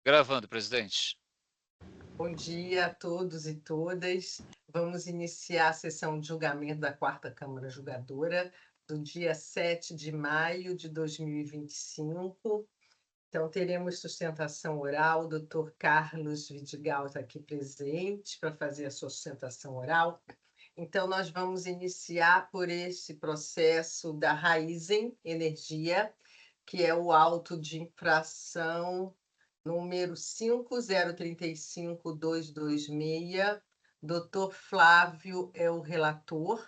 Gravando, presidente. Bom dia a todos e todas. Vamos iniciar a sessão de julgamento da 4ª Câmara Julgadora do dia 7 de maio de 2025. Então, teremos sustentação oral. O doutor Carlos Vidigal está aqui presente para fazer a sua sustentação oral. Então, nós vamos iniciar por esse processo da Raizen Energia, que é o auto de infração número 5035-226. Doutor Flávio é o relator.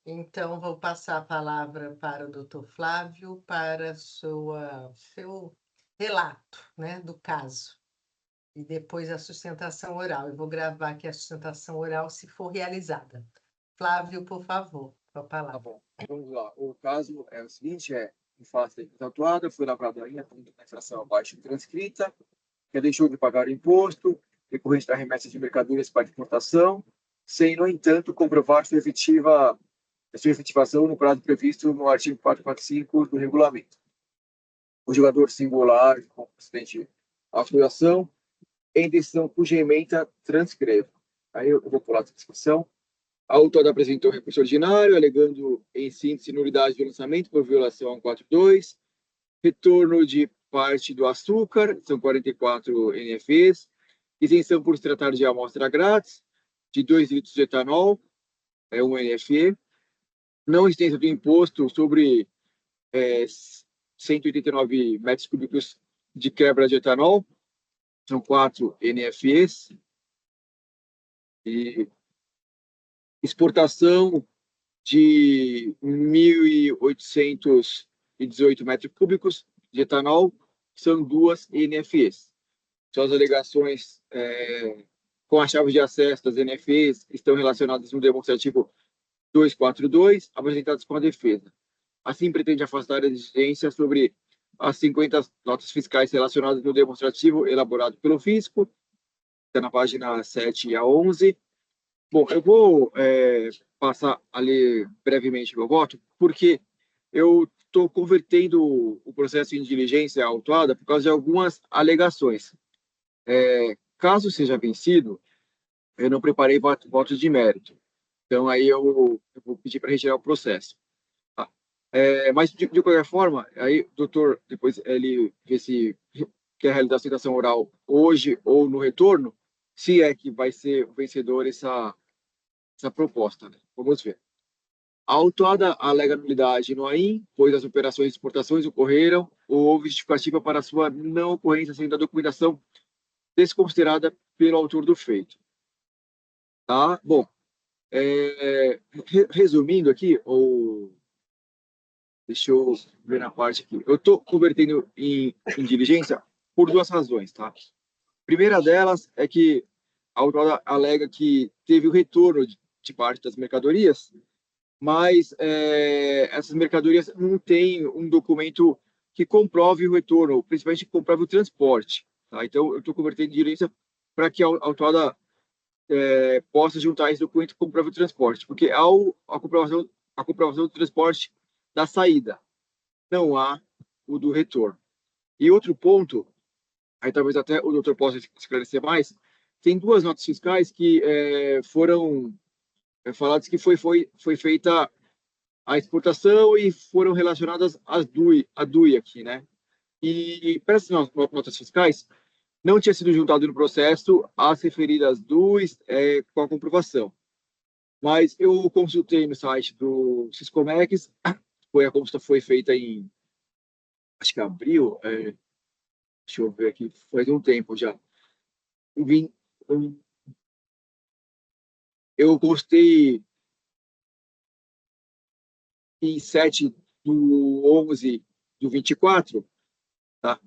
Então, vou passar a palavra para o doutor Flávio para seu relato, né, do caso. E depois a sustentação oral. Eu vou gravar aqui a sustentação oral se for realizada. Flávio, por favor, com a palavra. Tá bom, vamos lá. O caso é o seguinte, em face da infração atuada, foi lavrada a infração abaixo transcrita, que deixou de pagar o imposto, decorrente da remessa de mercadorias para exportação, sem, no entanto, comprovar sua efetivação no prazo previsto no artigo 445 do regulamento. O julgador singular, com o presidente a autorização, em decisão cuja ementa transcreve. Aí eu vou pular a discussão. A autora apresentou recurso ordinário, alegando, em síntese, nulidade do lançamento por violação ao 142, retorno de parte do açúcar, são 44 NFEs, isenção por se tratar de amostra grátis, de 2 litros de etanol, 1 NFE, não existência do imposto sobre 189 metros cúbicos de quebra de etanol, são 4 NFEs, e exportação de 1.818 metros cúbicos de etanol, são 2 NFEs. São as alegações com as chaves de acesso das NFEs que estão relacionadas no demonstrativo 242, apresentadas com a defesa. Assim, pretende afastar a exigência sobre as 50 notas fiscais relacionadas no demonstrativo elaborado pelo fisco, está na página 7 a 11. Bom, eu vou passar ali brevemente meu voto, porque eu estou convertendo o processo em diligência autuada por causa de algumas alegações. Caso seja vencido, eu não preparei votos de mérito. Então, aí eu vou pedir para retirar o processo. Tá? Mas, de qualquer forma, aí o doutor, depois ele vê se quer realizar a citação oral hoje ou no retorno, se é que vai ser o vencedor essa proposta. Né? Vamos ver. A autuada alega nulidade no AIM, pois as operações de exportações ocorreram ou houve justificativa para sua não ocorrência sendo a documentação desconsiderada pelo autor do feito. Tá? Bom, resumindo aqui, deixa eu ver na parte aqui. Eu estou convertendo em diligência por duas razões. Tá? A primeira delas é que a autora alega que teve o retorno de parte das mercadorias, mas essas mercadorias não têm um documento que comprove o retorno, principalmente que comprove o transporte. Tá? Então, eu estou convertendo em diligência para que a autora possa juntar esse documento que comprove o transporte, porque há a comprovação do transporte da saída, não há o do retorno. E outro ponto, aí talvez até o doutor possa esclarecer mais, tem duas notas fiscais que foram faladas que foi feita a exportação e foram relacionadas às a DUI aqui, né? E para essas notas fiscais, não tinha sido juntado no processo as referidas DUIs com a comprovação. Mas eu consultei no site do Siscomex, a consulta foi feita em, acho que abril, deixa eu ver aqui, faz um tempo já. Eu gostei em 7/11/24, tá?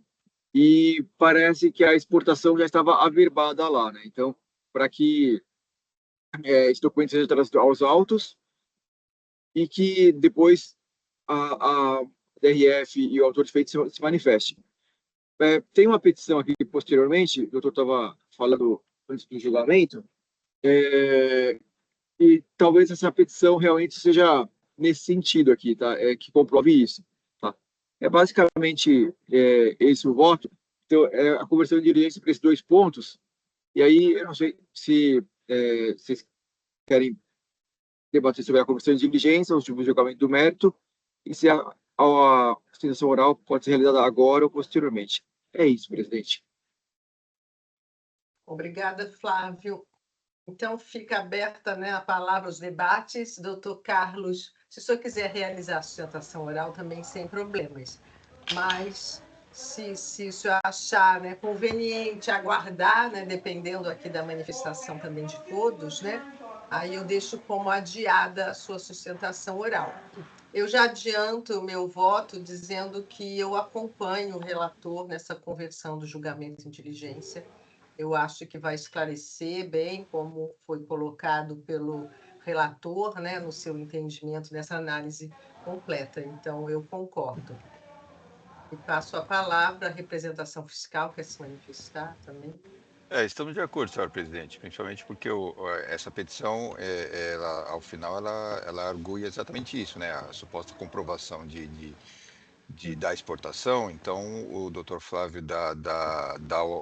E parece que a exportação já estava averbada lá, né? Então, para que esse documento seja trazido aos autos e que depois a DRF e o autor de feito se manifeste. Tem uma petição aqui posteriormente, o doutor estava falando antes do julgamento, e talvez essa petição realmente seja nesse sentido aqui, tá? Que comprove isso, tá? Basicamente esse o voto. Então, a conversão de diligência para esses dois pontos, e aí eu não sei se vocês querem debater sobre a conversão de diligência, o julgamento do mérito, e se a sustentação oral pode ser realizada agora ou posteriormente. É isso, presidente. Obrigada, Flávio. Então, fica aberta, né, a palavra aos debates. Doutor Carlos, se o senhor quiser realizar a sustentação oral, também sem problemas. Mas, se o senhor achar, né, conveniente aguardar, né, dependendo aqui da manifestação também de todos, né, aí eu deixo como adiada a sua sustentação oral. Eu já adianto o meu voto dizendo que eu acompanho o relator nessa conversão do julgamento em diligência. Eu acho que vai esclarecer bem como foi colocado pelo relator, né, no seu entendimento, nessa análise completa. Então, eu concordo. E passo a palavra à representação fiscal, quer se manifestar também. Estamos de acordo, senhor presidente, principalmente porque essa petição, ela, ao final, ela argui exatamente isso, né? A suposta comprovação da exportação. Então, o doutor Flávio dá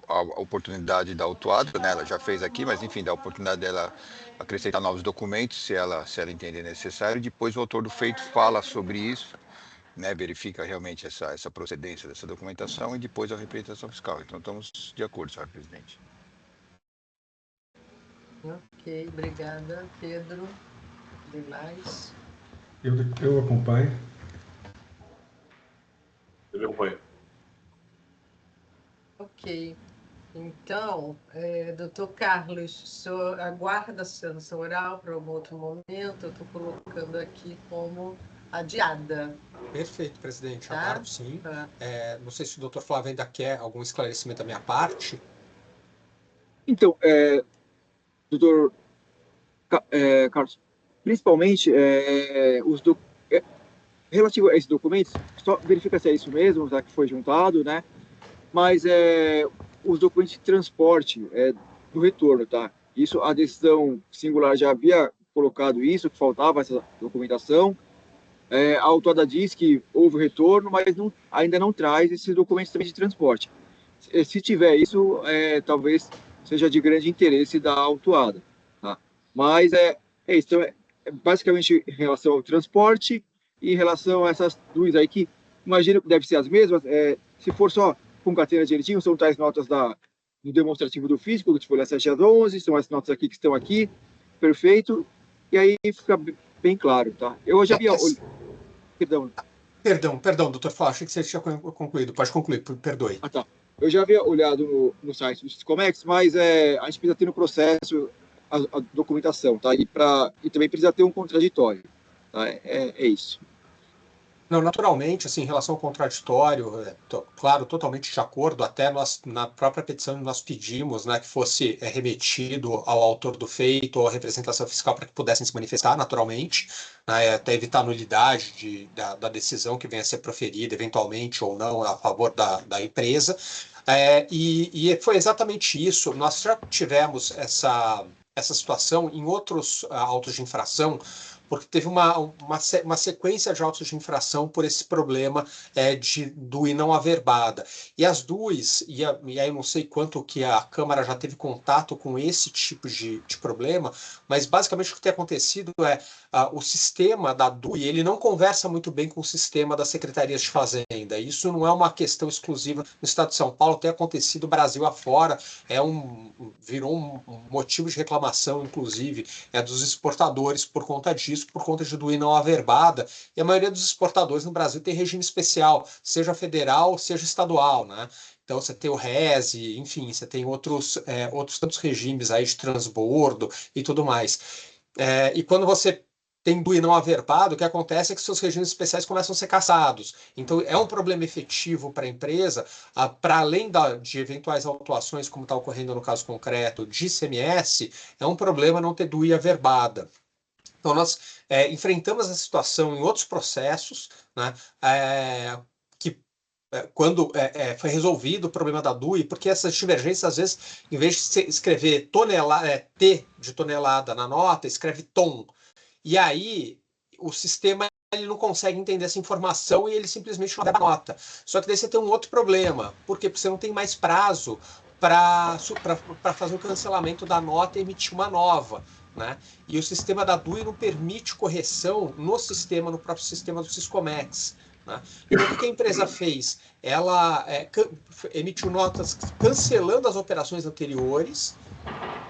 a oportunidade da autuada, né? Ela já fez aqui, mas enfim, dá a oportunidade dela acrescentar novos documentos, se ela entender necessário. Depois, o autor do feito fala sobre isso, né? Verifica realmente essa procedência dessa documentação e depois a representação fiscal. Então, estamos de acordo, senhor presidente. Ok, obrigada, Pedro. Demais. Eu acompanho. Eu acompanho. Ok. Então, doutor Carlos, o senhor aguarda a sustentação oral para um outro momento? Eu estou colocando aqui como adiada. Perfeito, presidente. Tá? Aguardo, sim. Tá. Não sei se o doutor Flávio ainda quer algum esclarecimento da minha parte. Então, doutor Carlos, principalmente relativo a esses documentos, só verifica se é isso mesmo, tá, que foi juntado, né? Mas os documentos de transporte do retorno, tá? Isso, a decisão singular já havia colocado isso, que faltava essa documentação. A autuada diz que houve retorno, mas ainda não traz esses documentos também de transporte. Se tiver isso, talvez seja de grande interesse da autuada, tá? Mas isso. Então, basicamente em relação ao transporte e em relação a essas duas aí, que imagino que devem ser as mesmas. Se for só concatena direitinho, são tais notas do demonstrativo do físico, que foi 7 às 11, são as notas aqui que estão aqui, perfeito, e aí fica bem claro, tá? Eu já havia... Perdão, doutor Flávio, achei que você tinha concluído. Pode concluir, perdoe. Ah, tá. Eu já havia olhado no site do Siscomex, mas a gente precisa ter no processo a documentação, tá? E também precisa ter um contraditório, tá? É isso. Não, naturalmente, assim, em relação ao contraditório, claro, totalmente de acordo, até nós, na própria petição, nós pedimos, né, que fosse remetido ao autor do feito ou à representação fiscal para que pudessem se manifestar, naturalmente, né, até evitar a nulidade da decisão que venha a ser proferida, eventualmente ou não, a favor da empresa. E foi exatamente isso. Nós já tivemos essa situação em outros autos de infração, porque teve uma sequência de autos de infração por esse problema de DUI não averbada. E as DUIs, e aí eu não sei quanto que a Câmara já teve contato com esse tipo de problema, mas basicamente o que tem acontecido o sistema da DUI, ele não conversa muito bem com o sistema das secretarias de Fazenda. Isso não é uma questão exclusiva no estado de São Paulo, tem acontecido Brasil afora, virou um motivo de reclamação, inclusive, dos exportadores por conta disso, por conta de DUI não averbada, e a maioria dos exportadores no Brasil tem regime especial, seja federal, seja estadual, né? Então você tem o RESE, enfim, você tem outros tantos regimes aí de transbordo e tudo mais. E quando você tem DUI não averbado, o que acontece é que seus regimes especiais começam a ser cassados. Então, é um problema efetivo para a empresa, para além de eventuais autuações, como está ocorrendo no caso concreto de ICMS, é um problema não ter DUI averbada. Então, nós enfrentamos essa situação em outros processos, né, quando foi resolvido o problema da DUI, porque essas divergências, às vezes, em vez de escrever T de tonelada na nota, escreve tom. E aí, o sistema ele não consegue entender essa informação e ele simplesmente não dá nota. Só que daí você tem um outro problema. Por quê? Porque você não tem mais prazo para fazer o cancelamento da nota e emitir uma nova. Né? E o sistema da DUI não permite correção no próprio sistema do Siscomex. Né? Então, o que a empresa fez? Ela emitiu notas cancelando as operações anteriores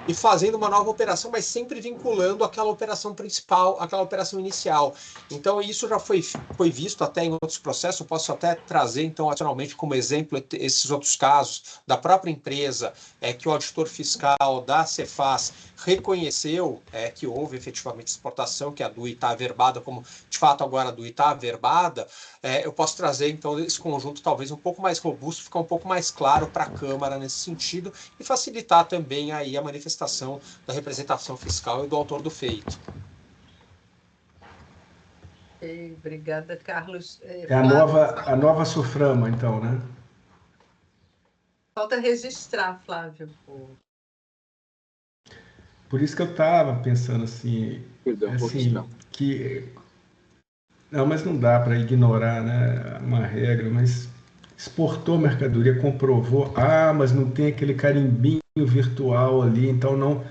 e fazendo uma nova operação, mas sempre vinculando aquela operação principal, aquela operação inicial. Então, isso já foi visto até em outros processos. Eu posso até trazer, então, adicionalmente, como exemplo, esses outros casos da própria empresa, que o auditor fiscal da Cefaz reconheceu que houve efetivamente exportação, que a DUI está averbada, como de fato agora a DUI está averbada. Eu posso trazer, então, esse conjunto talvez um pouco mais robusto, ficar um pouco mais claro para a Câmara nesse sentido e facilitar também aí a manifestação da representação fiscal e do autor do feito. Obrigada, Carlos. É a nova SUFRAMA, então, né? Falta registrar, Flávio. Por isso que eu estava pensando assim, Perdão, vou registrar. que não, mas não dá para ignorar, né, uma regra, mas exportou mercadoria, comprovou, mas não tem aquele carimbinho virtual ali, então não.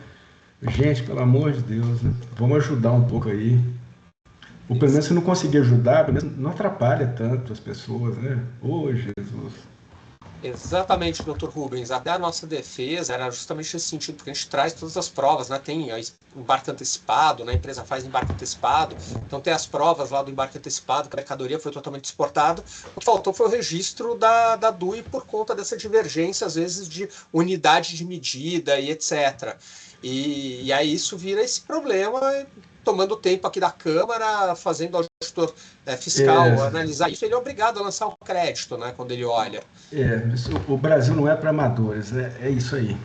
Gente, pelo amor de Deus, né? Vamos ajudar um pouco aí. Ou pelo menos se não conseguir ajudar, pelo menos não atrapalha tanto as pessoas, né? Ô, Jesus. Exatamente, Dr. Rubens. Até a nossa defesa era justamente nesse sentido, porque a gente traz todas as provas, né? Tem embarque antecipado, né? A empresa faz embarque antecipado, então tem as provas lá do embarque antecipado, que a mercadoria foi totalmente exportada. O que faltou foi o registro da DUI por conta dessa divergência, às vezes, de unidade de medida e etc. E aí isso vira esse problema, tomando tempo aqui da Câmara, fazendo o auditor fiscal analisar isso, ele é obrigado a lançar um crédito, né, quando ele olha. O Brasil não é para amadores, é isso aí.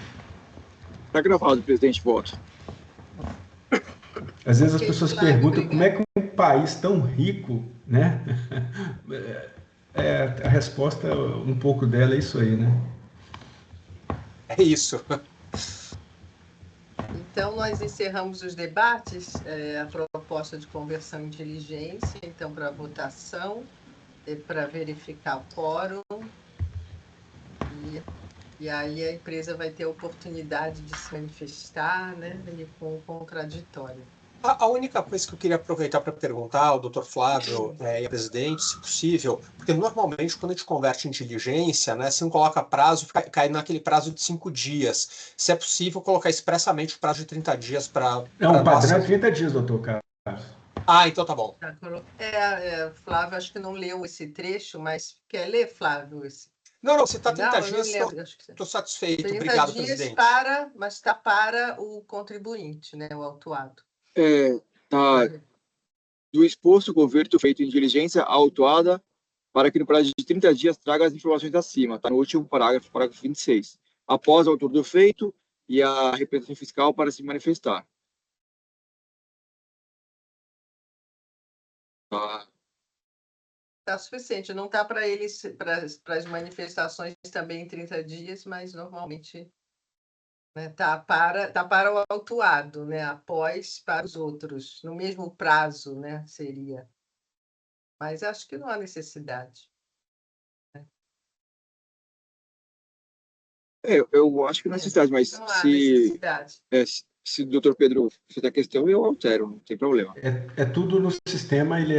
Está gravado, presidente, voto. Às vezes as pessoas perguntam como é que um país tão rico, né? A resposta, um pouco dela é isso aí, né? É isso. Então, nós encerramos os debates, a proposta de conversão em diligência, então, para votação, para verificar o quórum, e aí a empresa vai ter a oportunidade de se manifestar, né, e com o contraditório. A única coisa que eu queria aproveitar para perguntar ao Dr. Flávio e ao presidente, se possível, porque normalmente quando a gente converte em diligência, né, se não coloca prazo, cai naquele prazo de 5 dias. Se é possível colocar expressamente o prazo de 30 dias para... Não, o padrão é 30 dias, doutor Carlos. Então tá bom. Flávio, acho que não leu esse trecho, mas quer ler, Flávio? Não, se está 30 dias, estou satisfeito. 30 Obrigado, dias presidente. Mas está para o contribuinte, né, o autuado. Do exposto, converto feito em diligência autuada para que no prazo de 30 dias traga as informações acima. Está no último parágrafo 26. Após o autor do feito e a representação fiscal para se manifestar. Está suficiente, não está para eles, para as manifestações também em 30 dias, mas normalmente está para o autuado, né? Após para os outros, no mesmo prazo, né? Seria. Mas acho que não há necessidade. Eu acho que não há necessidade, mas não há necessidade. Se o doutor Pedro fizer a questão, eu altero, não tem problema. É tudo no sistema, ele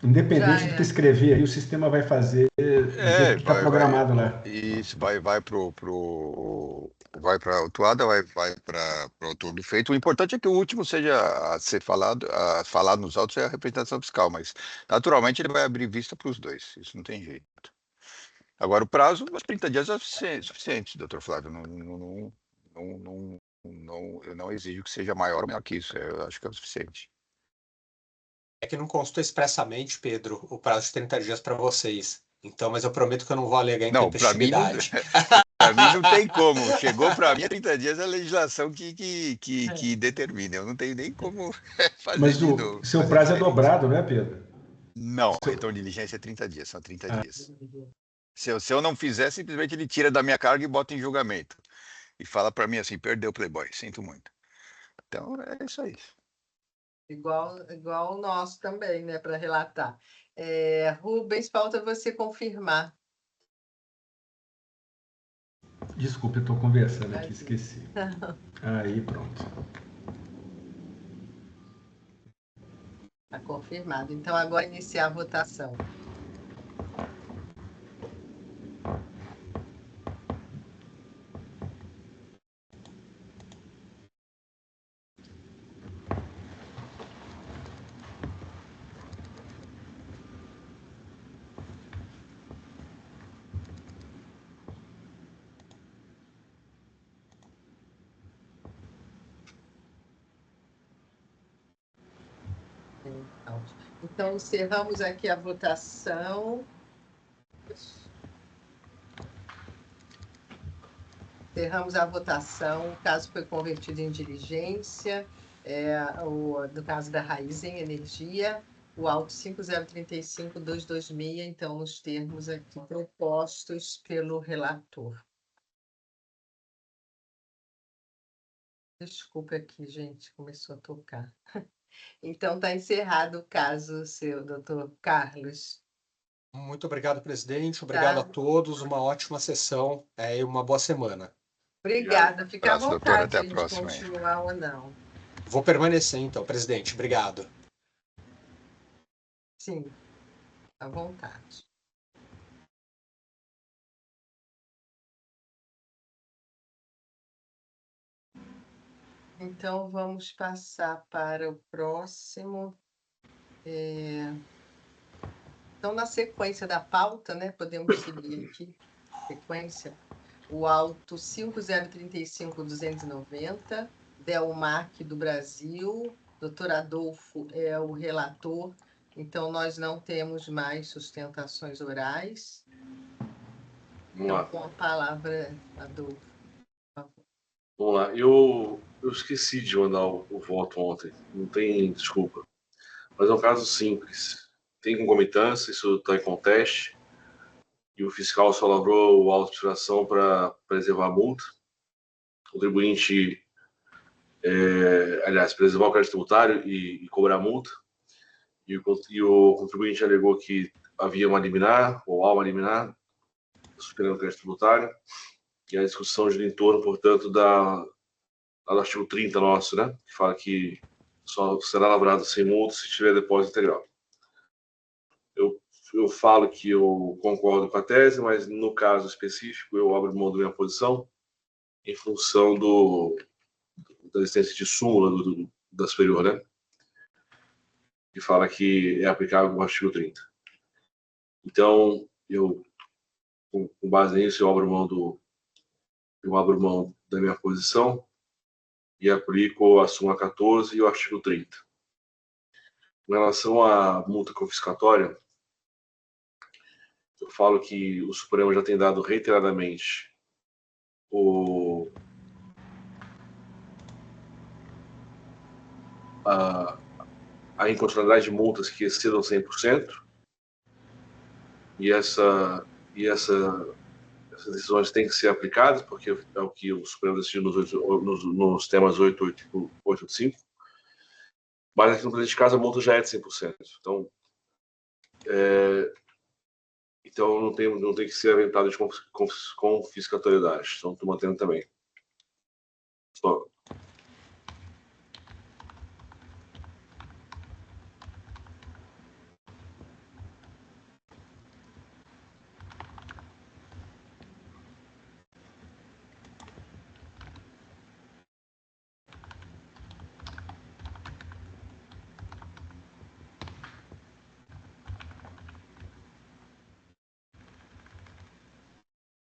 independente do que escrever, aí o sistema vai fazer do jeito que está programado lá. Isso, vai para a autuada, vai para o autor do feito. O importante é que o último seja a ser falado nos autos é a representação fiscal, mas naturalmente ele vai abrir vista para os dois, isso não tem jeito. Agora, o prazo, os 30 dias é suficiente, doutor Flávio, eu não exijo que seja maior ou menor que isso, eu acho que é o suficiente. É que não constou expressamente, Pedro, o prazo de 30 dias para vocês. Então, mas eu prometo que eu não vou alegar intempestividade. Para mim não tem como. Chegou para mim 30 dias a legislação que determina. Eu não tenho nem como fazer. Mas o seu prazo é dobrado, não é, Pedro? Não, o retorno de diligência é 30 dias, são 30 dias. Se eu não fizer, simplesmente ele tira da minha carga e bota em julgamento. E fala para mim assim, perdeu o Playboy, sinto muito. Então, é isso aí. igual o nosso também, né, para relatar. Rubens, falta você confirmar. Desculpe, eu estou conversando aqui, Imagina. esqueci. Aí, pronto. Está confirmado. Então, agora iniciar a votação. Então, encerramos aqui a votação. Encerramos a votação. O caso foi convertido em diligência, do caso da Raizen Energia, o auto 5035-226, então, nos termos aqui propostos pelo relator. Desculpa aqui, gente, começou a tocar. Então, está encerrado o caso seu, doutor Carlos. Muito obrigado, presidente. Obrigado a todos. Uma ótima sessão e uma boa semana. Obrigada. Fica à Abraço, doutor. vontade Até a de próxima aí. continuar ou não. Vou permanecer, então, presidente. Obrigado. Sim, à vontade. Então, vamos passar para o próximo. Então, na sequência da pauta, né, podemos seguir aqui, sequência, o auto 5035-290, Delmarc do Brasil, doutor Adolfo é o relator, então nós não temos mais sustentações orais. Então, com a palavra, Adolfo. Vamos lá. Eu esqueci de mandar o voto ontem. Não tem desculpa. Mas é um caso simples. Tem concomitância, isso está em conteste. E o fiscal só lavrou o auto de tiração para preservar a multa. O contribuinte, aliás, preservar o crédito tributário e cobrar a multa. E o contribuinte alegou que havia uma liminar, ou há uma liminar, superando o crédito tributário. E a discussão gira em torno, portanto, do artigo 30 nosso, né? Que fala que só será lavrado sem multa se tiver depósito integral. Eu falo que eu concordo com a tese, mas no caso específico eu abro mão da minha posição em função da existência de súmula da superior, né? Que fala que é aplicável o artigo 30. Então, com base nisso, eu abro mão da minha posição e aplico a súmula 14 e o artigo 30. Em relação à multa confiscatória, eu falo que o Supremo já tem dado reiteradamente a inconstitucionalidade de multas que excedam 100%, e essas decisões têm que ser aplicadas, porque é o que o Supremo decidiu nos temas 885, mas aqui no presente caso a multa já é de 100%. Então não tem que ser aventado de confiscatoriedade. Então estou mantendo também. Só.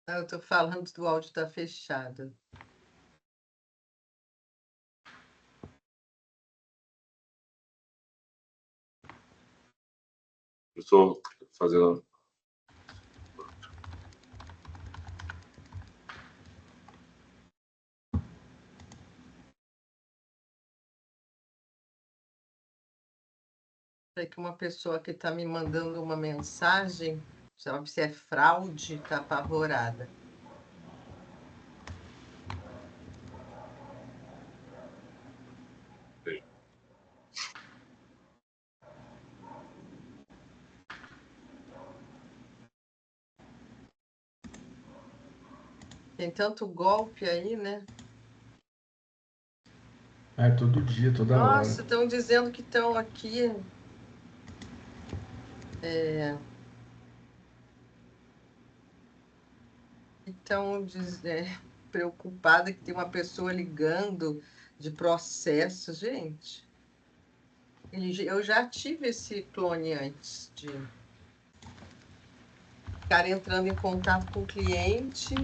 Eu estou falando do áudio está fechado. Eu estou fazendo. É que uma pessoa que está me mandando uma mensagem, sabe se é fraude, está apavorada. Tem tanto golpe aí, né? É todo dia, toda hora. Nossa, estão dizendo que estão aqui. Estão preocupada que tem uma pessoa ligando de processo. Gente, eu já tive esse clone antes de ficar entrando em contato com o cliente,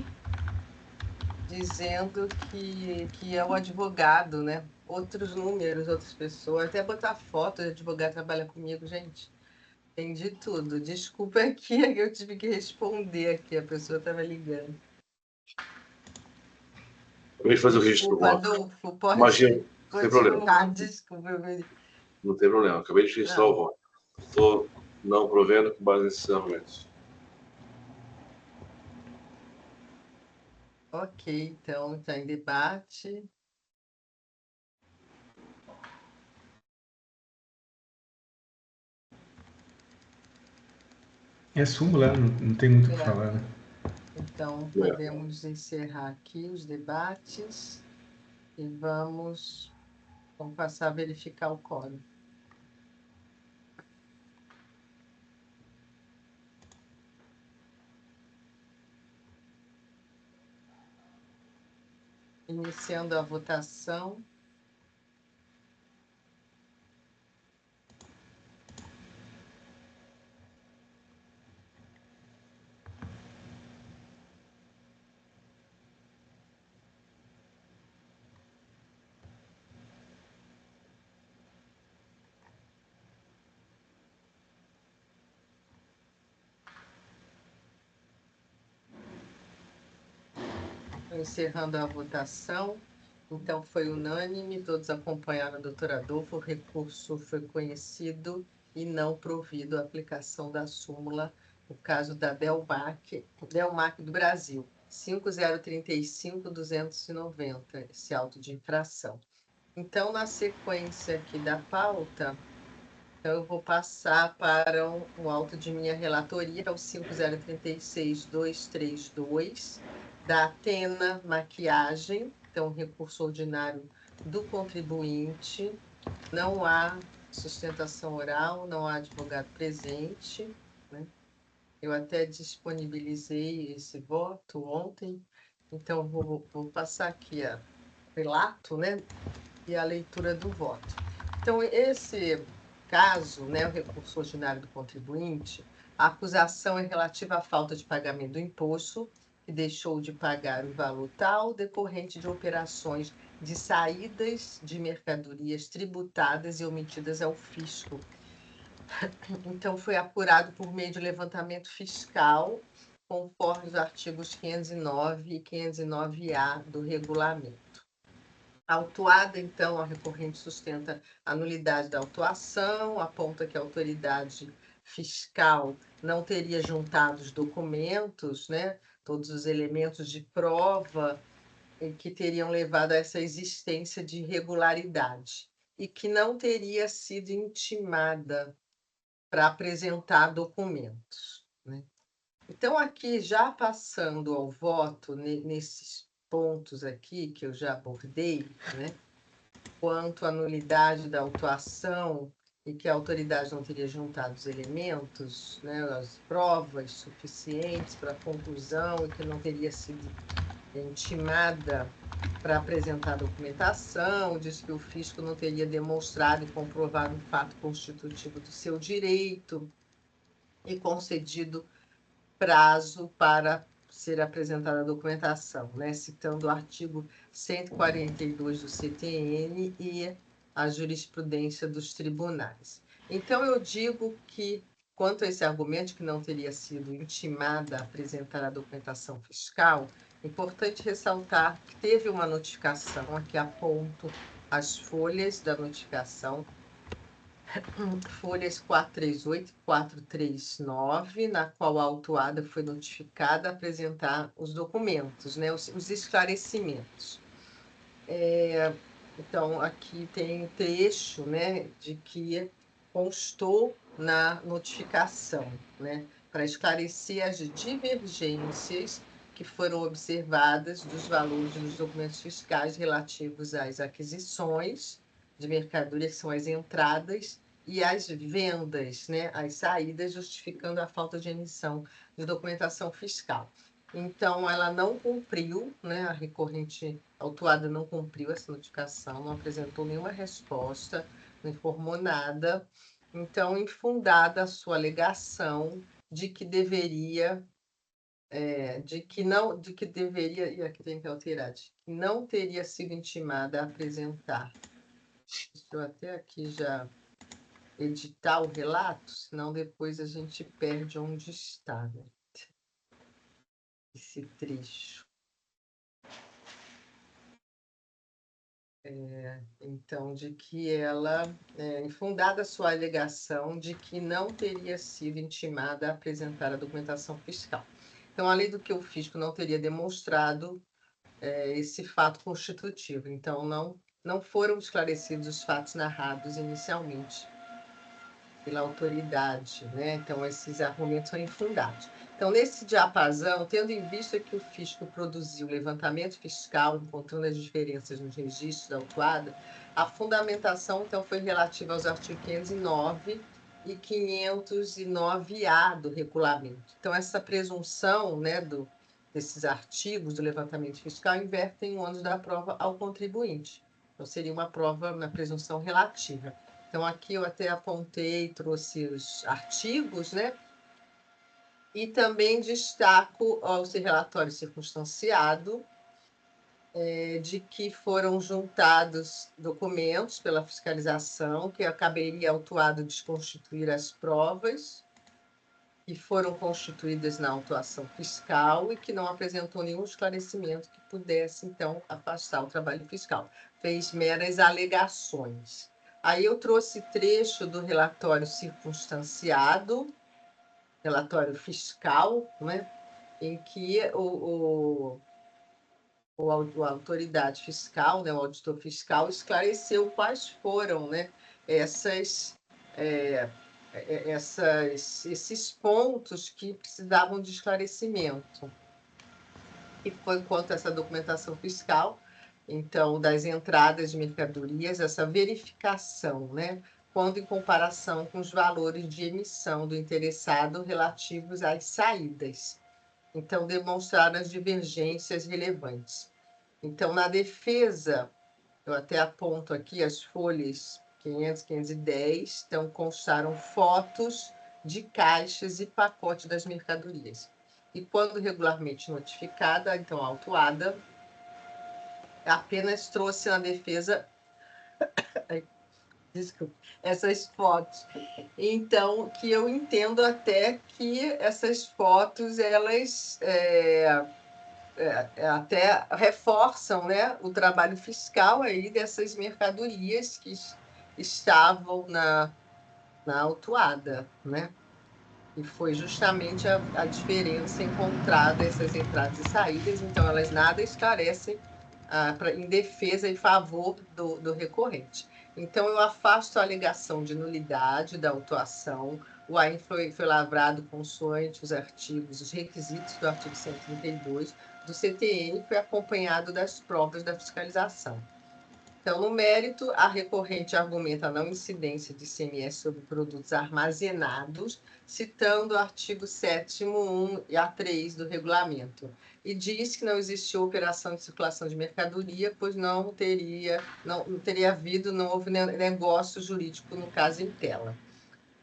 dizendo que é o advogado, né? Outros números, outras pessoas, até botar foto de advogado que trabalha comigo, gente. Tem de tudo. Desculpa aqui, eu tive que responder aqui, a pessoa estava ligando. Acabei de fazer o registro do Desculpa, voto. Adolfo, pode Imagina, não tem problema. continuar. Desculpa. Não tem problema. Acabei de registrar o voto. Estou não provendo com base nesses argumentos. Ok, então está em debate. É súmula, não tem muito o que falar, né? Então, podemos encerrar aqui os debates e vamos passar a verificar o quórum. Iniciando a votação. Encerrando a votação. Então, foi unânime, todos acompanharam a doutora Adolfo, o recurso foi conhecido e não provido a aplicação da súmula, no caso da Delmac do Brasil, 5035-290, esse auto de infração. Então, na sequência aqui da pauta, eu vou passar para um auto de minha relatoria, que é o 5036-232, da Atena Maquiagem, então, recurso ordinário do contribuinte. Não há sustentação oral, não há advogado presente, né? Eu até disponibilizei esse voto ontem, então vou passar aqui o relato, né? E a leitura do voto. Então, esse caso, né, o recurso ordinário do contribuinte, a acusação é relativa à falta de pagamento do imposto, que deixou de pagar o valor tal decorrente de operações de saídas de mercadorias tributadas e omitidas ao fisco. Então, foi apurado por meio de levantamento fiscal, conforme os artigos 509 e 509-A do regulamento. Autuada, então, a recorrente sustenta a nulidade da autuação, aponta que a autoridade fiscal não teria juntado os documentos, né, todos os elementos de prova que teriam levado a essa existência de irregularidade e que não teria sido intimada para apresentar documentos, né? Então, aqui, já passando ao voto, nesses pontos aqui que eu já abordei, né? Quanto à nulidade da autuação e que a autoridade não teria juntado os elementos, né, as provas suficientes para a conclusão e que não teria sido intimada para apresentar documentação, diz que o fisco não teria demonstrado e comprovado o fato constitutivo do seu direito e concedido prazo para ser apresentada a documentação, né? Citando o artigo 142 do CTN e a jurisprudência dos tribunais. Então, eu digo que, quanto a esse argumento que não teria sido intimada a apresentar a documentação fiscal, é importante ressaltar que teve uma notificação, aqui aponto as folhas da notificação, folhas 438 e 439, na qual a autuada foi notificada a apresentar os documentos, né, os esclarecimentos. Então, aqui tem trecho, né, de que constou na notificação, né, para esclarecer as divergências que foram observadas dos valores dos documentos fiscais relativos às aquisições de mercadoria, que são as entradas, e as vendas, né, as saídas, justificando a falta de emissão de documentação fiscal. Então, ela não cumpriu, né, a recorrente autuada não cumpriu essa notificação, não apresentou nenhuma resposta, não informou nada. Então, infundada a sua alegação de que deveria, e aqui tem que alterar, de que não teria sido intimada a apresentar. Deixa eu até aqui já editar o relato, senão depois a gente perde onde está, né? Esse trecho. Então, de que ela, infundada a sua alegação de que não teria sido intimada a apresentar a documentação fiscal. Então, além do que o fisco não teria demonstrado esse fato constitutivo. Então, não foram esclarecidos os fatos narrados inicialmente pela autoridade, né? Então, esses argumentos são infundados. Então, nesse diapasão, tendo em vista que o fisco produziu levantamento fiscal, encontrando as diferenças nos registros da autuada, a fundamentação, então, foi relativa aos artigos 509 e 509-A do regulamento. Então, essa presunção, né, desses artigos do levantamento fiscal invertem o ônus da prova ao contribuinte. Então, seria uma prova na presunção relativa. Então, aqui eu até apontei, trouxe os artigos, né? E também destaco esse relatório circunstanciado, de que foram juntados documentos pela fiscalização, que caberia ao autuado desconstituir as provas, que foram constituídas na autuação fiscal e que não apresentou nenhum esclarecimento que pudesse, então, afastar o trabalho fiscal. Fez meras alegações. Aí eu trouxe trecho do relatório circunstanciado, relatório fiscal, né, em que a autoridade fiscal, né, o auditor fiscal, esclareceu quais foram, né, esses pontos que precisavam de esclarecimento. E foi quanto a essa documentação fiscal, então, das entradas de mercadorias, essa verificação, né, quando em comparação com os valores de emissão do interessado relativos às saídas. Então, demonstraram as divergências relevantes. Então, na defesa, eu até aponto aqui as folhas 500, 510, então constaram fotos de caixas e pacotes das mercadorias. E quando regularmente notificada, então autuada, apenas trouxe na defesa desculpa, essas fotos. Então, que eu entendo até que essas fotos, elas até reforçam, né, o trabalho fiscal aí dessas mercadorias que estavam na autuada, né? E foi justamente a diferença encontrada, essas entradas e saídas, então elas nada esclarecem em defesa e favor do recorrente. Então, eu afasto a alegação de nulidade da autuação, o AIM foi lavrado consoante os artigos, os requisitos do artigo 132 do CTN, foi acompanhado das provas da fiscalização. Então, no mérito, a recorrente argumenta a não incidência de ICMS sobre produtos armazenados, citando o artigo 7º, 1 e A3 do regulamento, e diz que não existiu operação de circulação de mercadoria, pois não teria havido, não houve negócio jurídico no caso em tela.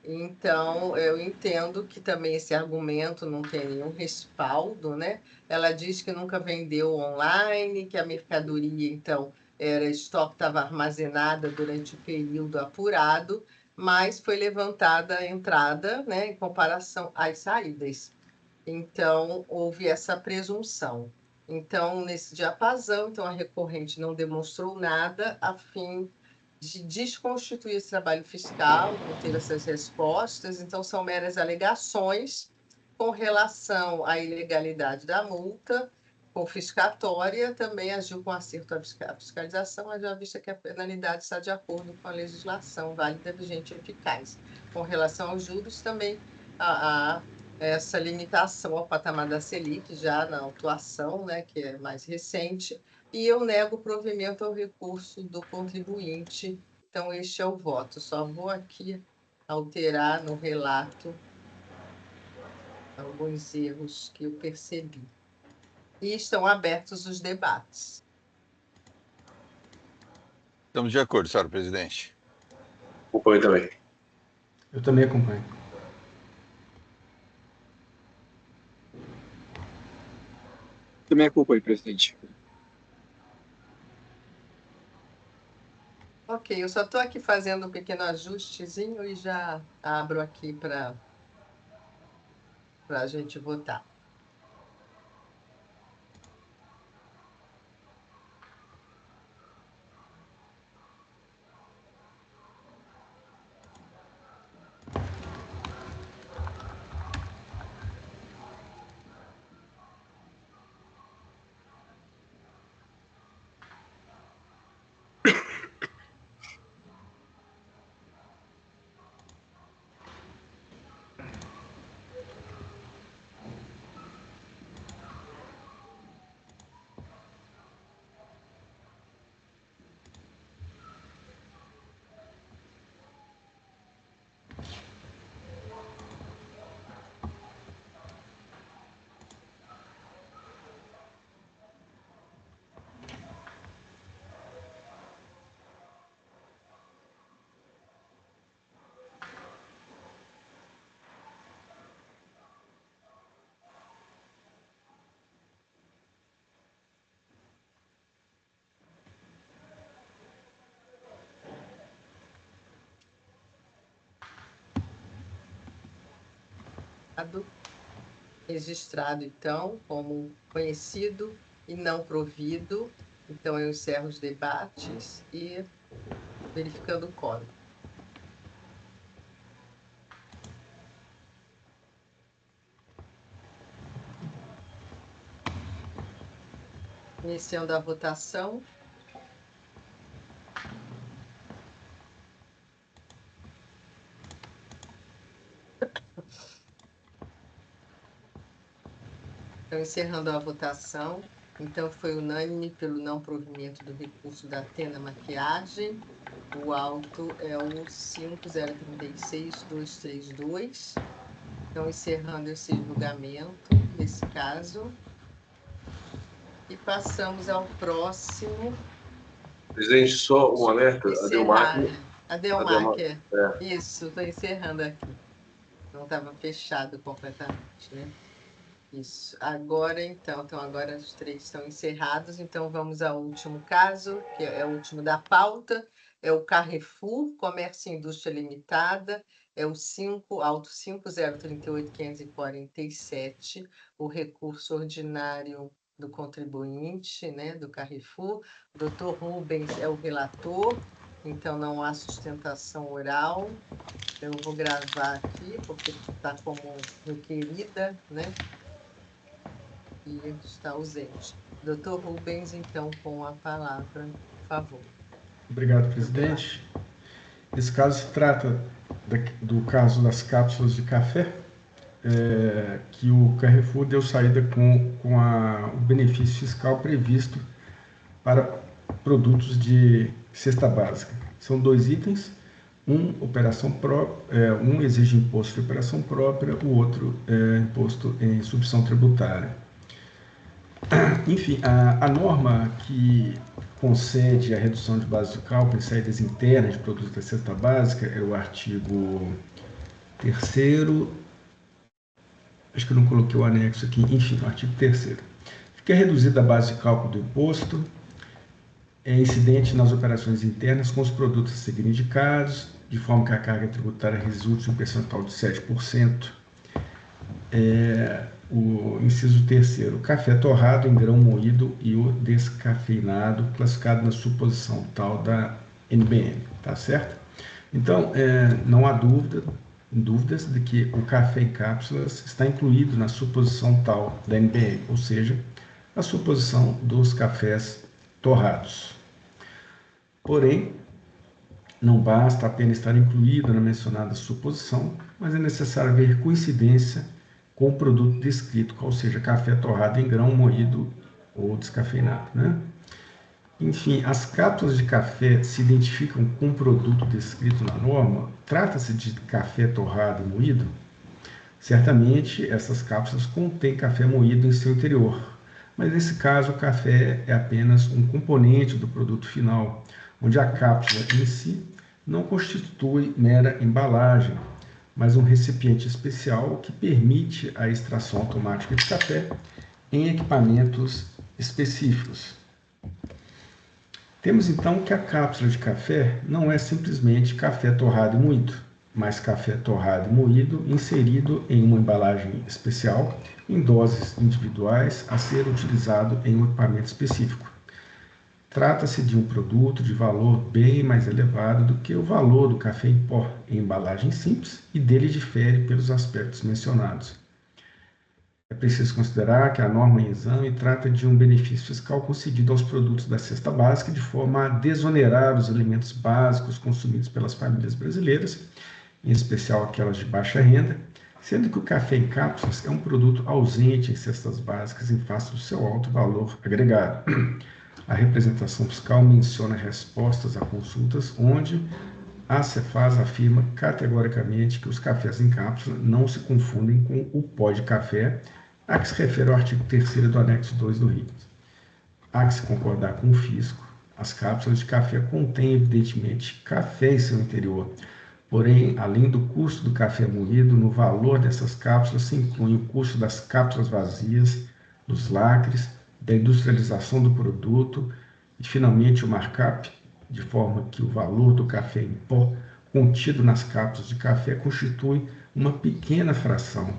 Então, eu entendo que também esse argumento não tem nenhum respaldo, né? Ela diz que nunca vendeu online, que a mercadoria, então, estoque estava armazenada durante o período apurado, mas foi levantada a entrada, né, em comparação às saídas. Então, houve essa presunção. Então, nesse diapasão, então, a recorrente não demonstrou nada a fim de desconstituir esse trabalho fiscal, não ter essas respostas, então são meras alegações com relação à ilegalidade da multa confiscatória, também agiu com acerto à fiscalização, mas já vista que a penalidade está de acordo com a legislação válida, vigente e eficaz. Com relação aos juros, também a essa limitação ao patamar da Selic, já na autuação, né, que é mais recente, e eu nego o provimento ao recurso do contribuinte. Então, este é o voto. Só vou aqui alterar no relato alguns erros que eu percebi. E estão abertos os debates. Estamos de acordo, senhor presidente. Acompanho também. Eu também acompanho. Também acompanho, presidente. Ok, eu só estou aqui fazendo um pequeno ajustezinho e já abro aqui para a gente votar. Registrado, então, como conhecido e não provido. Então, eu encerro os debates e verificando o quórum. Iniciando a votação. Então, encerrando a votação. Então, foi unânime pelo não provimento do recurso da Atena Maquiagem. O auto é o 5036-232. Então, encerrando esse julgamento, nesse caso. E passamos ao próximo. Presidente, só um alerta. A Delmac. Isso, estou encerrando aqui. Não estava fechado completamente, né? Isso. Agora, então, agora os três estão encerrados. Então, vamos ao último caso, que é o último da pauta. É o Carrefour, Comércio e Indústria Limitada. É o auto 5038.547, o recurso ordinário do contribuinte, né, do Carrefour. O doutor Rubens é o relator, então não há sustentação oral. Eu vou gravar aqui, porque está como requerida, né? E está ausente. Doutor Rubens, então, com a palavra, por favor. Obrigado, presidente. Esse caso se trata do caso das cápsulas de café, que o Carrefour deu saída com o benefício fiscal previsto para produtos de cesta básica. São 2 itens, um exige imposto de operação própria, o outro é imposto em substituição tributária. Enfim, a norma que concede a redução de base de cálculo em saídas internas de produtos da cesta básica é o artigo 3º, acho que eu não coloquei o anexo aqui, enfim, o artigo 3º. Fica reduzida a base de cálculo do imposto, é incidente nas operações internas com os produtos a serem indicados, de forma que a carga tributária resulte em um percentual de 7%. O inciso 3º, café torrado em grão moído e o descafeinado, classificado na suposição tal da NBM, tá certo? Então, não há dúvidas de que o café em cápsulas está incluído na suposição tal da NBM, ou seja, a suposição dos cafés torrados. Porém, não basta apenas estar incluído na mencionada suposição, mas é necessário haver coincidência com o produto descrito, qual seja café torrado em grão, moído ou descafeinado, né? Enfim, as cápsulas de café se identificam com o produto descrito na norma? Trata-se de café torrado e moído? Certamente, essas cápsulas contêm café moído em seu interior, mas nesse caso o café é apenas um componente do produto final, onde a cápsula em si não constitui mera embalagem, mas um recipiente especial que permite a extração automática de café em equipamentos específicos. Temos então que a cápsula de café não é simplesmente café torrado e moído, mas café torrado e moído inserido em uma embalagem especial, em doses individuais, a ser utilizado em um equipamento específico. Trata-se de um produto de valor bem mais elevado do que o valor do café em pó em embalagem simples e dele difere pelos aspectos mencionados. É preciso considerar que a norma em exame trata de um benefício fiscal concedido aos produtos da cesta básica de forma a desonerar os alimentos básicos consumidos pelas famílias brasileiras, em especial aquelas de baixa renda, sendo que o café em cápsulas é um produto ausente em cestas básicas em face do seu alto valor agregado. A representação fiscal menciona respostas a consultas onde a Cefaz afirma categoricamente que os cafés em cápsula não se confundem com o pó de café, a que se refere ao artigo 3º do anexo 2 do RIT. Há que se concordar com o fisco, as cápsulas de café contêm evidentemente café em seu interior, porém, além do custo do café moído, no valor dessas cápsulas se inclui o custo das cápsulas vazias, dos lacres, da industrialização do produto e, finalmente, o markup, de forma que o valor do café em pó contido nas cápsulas de café constitui uma pequena fração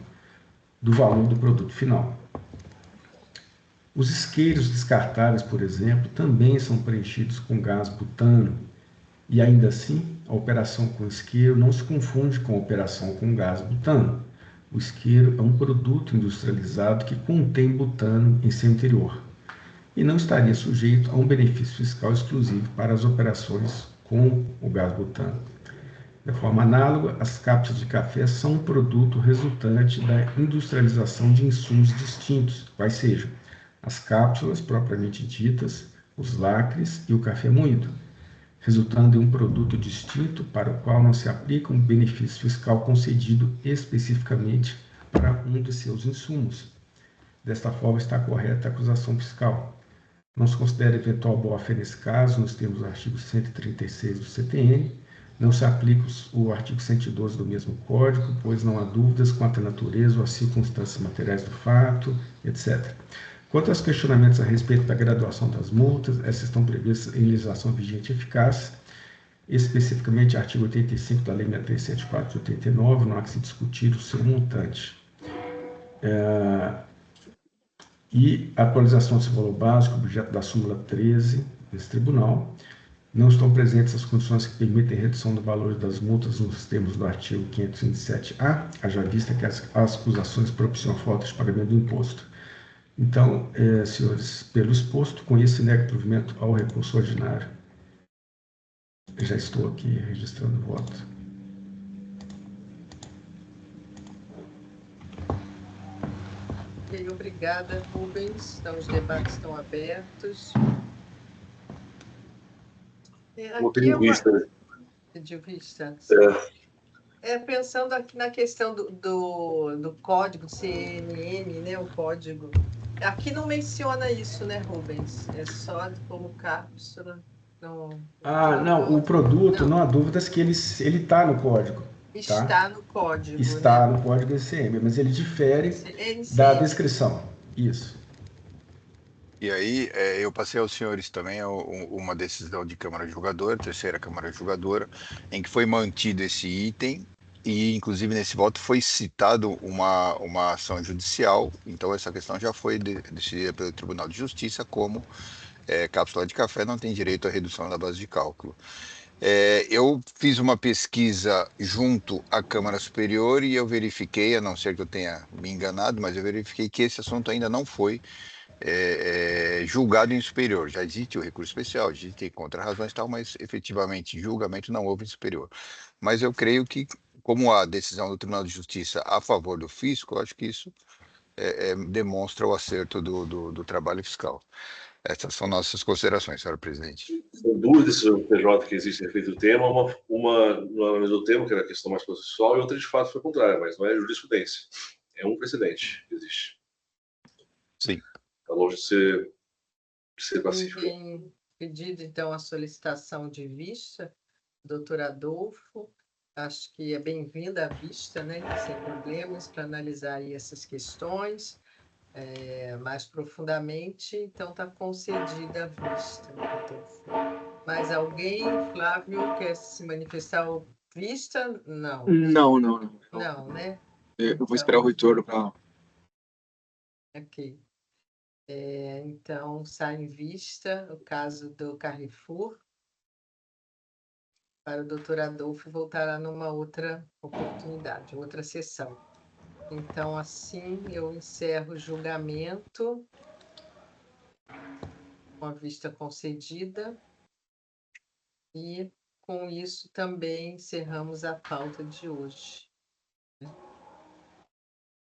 do valor do produto final. Os isqueiros descartáveis, por exemplo, também são preenchidos com gás butano, e ainda assim, a operação com isqueiro não se confunde com a operação com gás butano. O isqueiro é um produto industrializado que contém butano em seu interior e não estaria sujeito a um benefício fiscal exclusivo para as operações com o gás butano. De forma análoga, as cápsulas de café são um produto resultante da industrialização de insumos distintos, quais sejam as cápsulas propriamente ditas, os lacres e o café moído, resultando em um produto distinto para o qual não se aplica um benefício fiscal concedido especificamente para um de seus insumos. Desta forma, está correta a acusação fiscal. Não se considera eventual boa-fé nesse caso, nos termos do artigo 136 do CTN, não se aplica o artigo 112 do mesmo Código, pois não há dúvidas quanto à natureza ou às circunstâncias materiais do fato, etc. Quanto aos questionamentos a respeito da graduação das multas, essas estão previstas em legislação vigente e eficaz, especificamente artigo 85 da Lei 6374 de 89, não há que se discutir o seu montante. E a atualização do seu valor básico, objeto da súmula 13 desse tribunal, não estão presentes as condições que permitem redução do valor das multas nos termos do artigo 527-A, haja vista que as acusações propiciam falta de pagamento do imposto. Então, senhores, pelo exposto, conheço e nego provimento ao recurso ordinário. Eu já estou aqui registrando o voto. Obrigada, Rubens. Então, os debates estão abertos. Aqui de vista, né? De vista. É. Pensando aqui na questão do código CNN, né? O código. Aqui não menciona isso, né, Rubens? É só como cápsula. Não, o produto, não há dúvidas que ele está no código. Está tá? no código. Está, né? no código NCM, mas ele difere da descrição. Isso. E aí, eu passei aos senhores também uma decisão de Câmara Julgadora, terceira Câmara Julgadora, em que foi mantido esse item e, inclusive, nesse voto foi citado uma ação judicial. Então, essa questão já foi decidida pelo Tribunal de Justiça como cápsula de café não tem direito à redução da base de cálculo. Eu fiz uma pesquisa junto à Câmara Superior e eu verifiquei, a não ser que eu tenha me enganado, mas eu verifiquei que esse assunto ainda não foi julgado em superior. Já existe o recurso especial, existe contra-razões e tal, mas efetivamente julgamento não houve em superior. Mas eu creio que como a decisão do Tribunal de Justiça a favor do fisco, eu acho que isso demonstra o acerto do trabalho fiscal. Essas são nossas considerações, senhora presidente. São duas decisões do PJ que existem a respeito do tema, uma não analisou o tema, que era a questão mais processual, e outra de fato foi contrária, mas não é jurisprudência. É um precedente que existe. Sim. Está longe de ser pacífico. Ninguém pedido, então, a solicitação de vista, doutor Adolfo. Acho que é bem-vinda a vista, né? Sem problemas, para analisar aí essas questões mais profundamente. Então, está concedida a vista, Adolfo. Mais alguém, Flávio, quer se manifestar ou vista? Não. Não. Não, né? Eu vou esperar o retorno para... Ok. Então, sai em vista o caso do Carrefour. Para o doutor Adolfo voltará numa outra oportunidade, outra sessão. Então, assim, eu encerro o julgamento com a vista concedida e, com isso, também encerramos a pauta de hoje.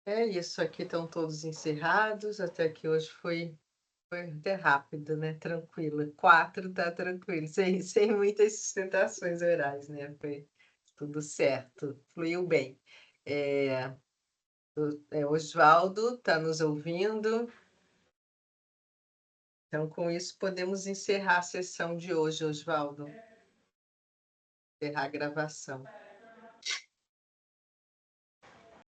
É isso, aqui estão todos encerrados, até que hoje foi até rápido, né? Tranquilo. 4 tá tranquilo, sem muitas sustentações orais, né? Foi tudo certo, fluiu bem. Oswaldo está nos ouvindo? Então, com isso, podemos encerrar a sessão de hoje, Oswaldo. Encerrar a gravação.